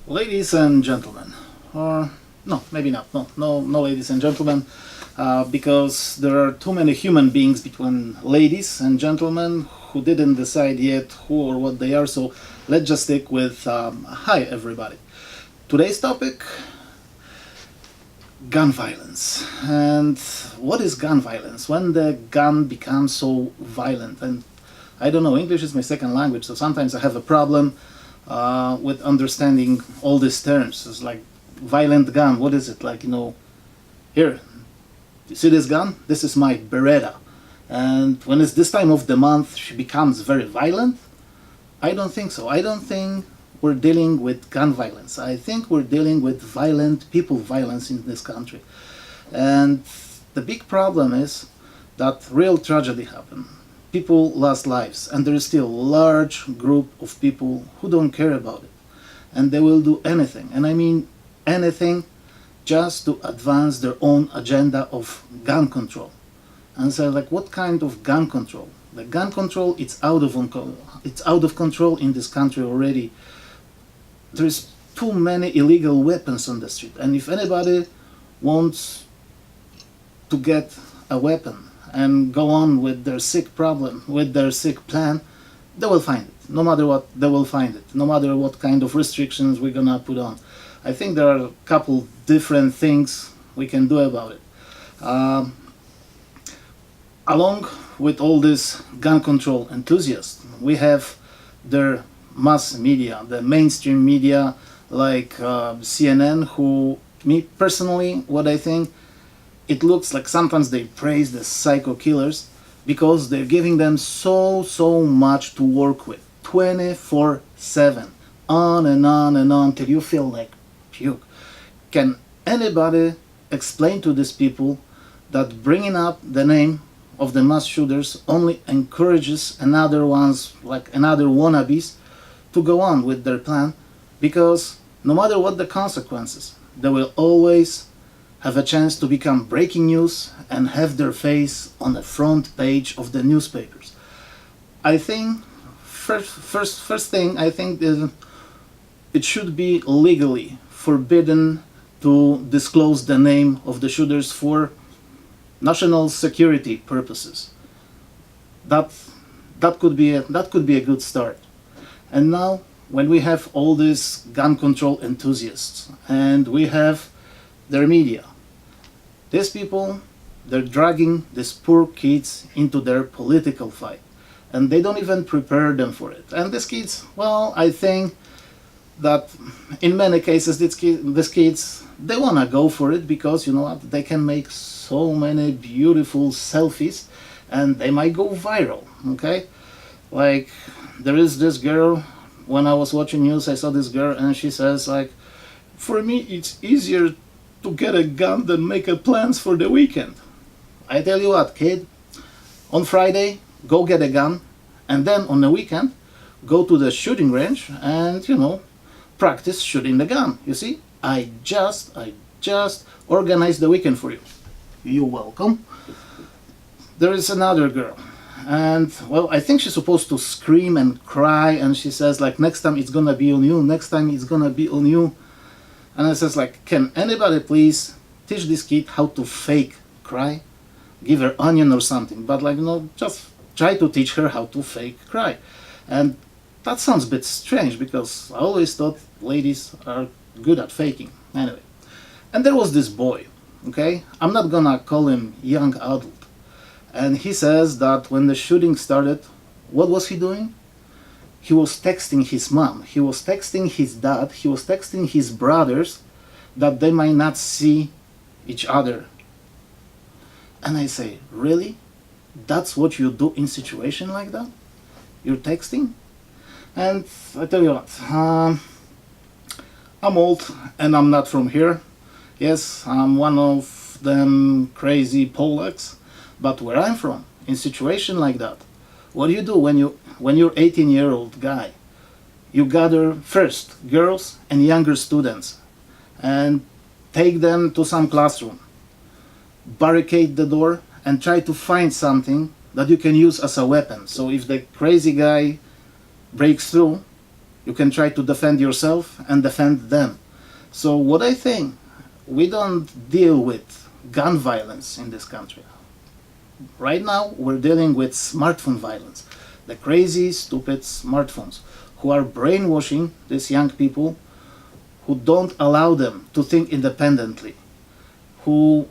Ladies and gentlemen, or no, maybe not. No, ladies and gentlemen, because there are too many human beings between ladies and gentlemen who didn't decide yet who or what they are. So let's just stick with hi, everybody. Today's topic: gun violence. And what is gun violence? When the gun becomes so violent? And I don't know, English is my second language, so sometimes I have a problem with understanding all these terms. It's like violent gun. What is it? Like, here, you see this gun? This is my Beretta. And when it's this time of the month, she becomes very violent? I don't think so. I don't think we're dealing with gun violence. I think we're dealing with violent people violence in this country. And the big problem is that real tragedy happened. People lost lives, and there is still a large group of people who don't care about it. And they will do anything, and I mean anything, just to advance their own agenda of gun control. And so, like, what kind of gun control? The gun control, it's out of control in this country already. There's too many illegal weapons on the street, and if anybody wants to get a weapon and go on with their sick problem, with their sick plan, they will find it. No matter what, they will find it. No matter what kind of restrictions we're gonna put on. I think there are a couple different things we can do about it. Along with all these gun control enthusiasts, we have their mass media, the mainstream media like CNN, who, me personally, what I think, it looks like sometimes they praise the psycho killers because they're giving them so much to work with 24/7, on and on and on till you feel like puke. Can anybody explain to these people that bringing up the name of the mass shooters only encourages another ones, like another wannabes, to go on with their plan? Because no matter what the consequences, they will always have a chance to become breaking news and have their face on the front page of the newspapers. I think first thing, I think it should be legally forbidden to disclose the name of the shooters for national security purposes. That could be a good start. And now, when we have all these gun control enthusiasts and we have their media, these people, they're dragging these poor kids into their political fight, and they don't even prepare them for it. And these kids, well, I think that in many cases these kids, they want to go for it because, you know what, they can make so many beautiful selfies and they might go viral. Okay, like, there is this girl, when I was watching news, I saw this girl and she says, like, for me it's easier to get a gun than make plans for the weekend. I tell you what, kid, on Friday go get a gun, and then on the weekend go to the shooting range and, practice shooting the gun. You see, I just organized the weekend for you. You're welcome. There is another girl, and, well, I think she's supposed to scream and cry, and she says, like, next time it's gonna be on you, next time it's gonna be on you. And I says, like, can anybody please teach this kid how to fake cry? Give her onion or something, but, like, just try to teach her how to fake cry. And that sounds a bit strange because I always thought ladies are good at faking. Anyway, and there was this boy, okay? I'm not gonna call him young adult. And he says that when the shooting started, what was he doing? He was texting his mom, he was texting his dad, he was texting his brothers that they might not see each other. And I say, really? That's what you do in situation like that? You're texting? And I tell you what, I'm old and I'm not from here. Yes, I'm one of them crazy Polacks, but where I'm from, in situation like that, what do you do when you're 18-year-old guy? You gather first girls and younger students and take them to some classroom, barricade the door and try to find something that you can use as a weapon. So if the crazy guy breaks through, You can try to defend yourself and defend them. So what I think, we don't deal with gun violence in this country. Right now, we're dealing with smartphone violence. The crazy, stupid smartphones who are brainwashing these young people, who don't allow them to think independently. Who,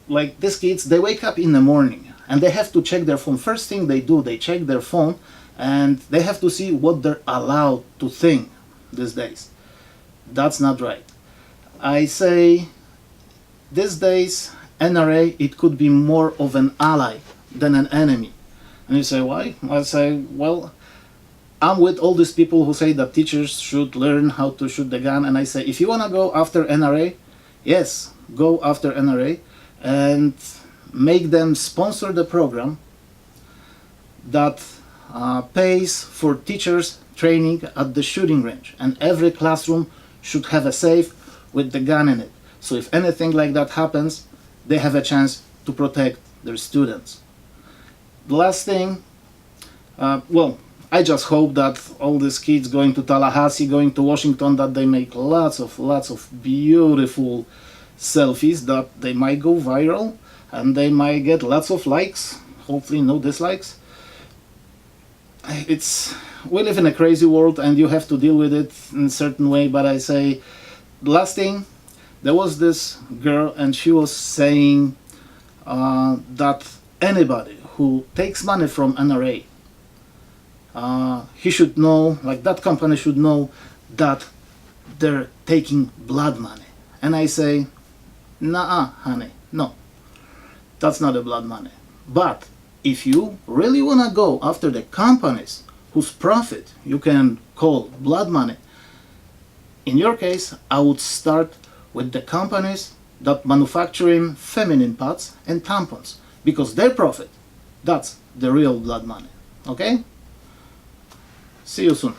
like these kids, they wake up in the morning and they have to check their phone. First thing they do, they check their phone and they have to see what they're allowed to think these days. That's not right. I say, these days, NRA, it could be more of an ally than an enemy. And you say, why? I say, well, I'm with all these people who say that teachers should learn how to shoot the gun. And I say, if you want to go after NRA, yes, go after NRA and make them sponsor the program that pays for teachers training at the shooting range. And every classroom should have a safe with the gun in it. So if anything like that happens, they have a chance to protect their students. The last thing, well, I just hope that all these kids going to Tallahassee, going to Washington, that they make lots of beautiful selfies, that they might go viral and they might get lots of likes, hopefully no dislikes. We live in a crazy world and you have to deal with it in a certain way, but I say, the last thing, there was this girl and she was saying that anybody who takes money from NRA, he should know, like that company should know that they're taking blood money. And I say, nah, honey, no, that's not the blood money. But if you really want to go after the companies whose profit you can call blood money, in your case, I would start with the companies that manufacturing feminine pads and tampons, because their profit, that's the real blood money. Okay? See you soon.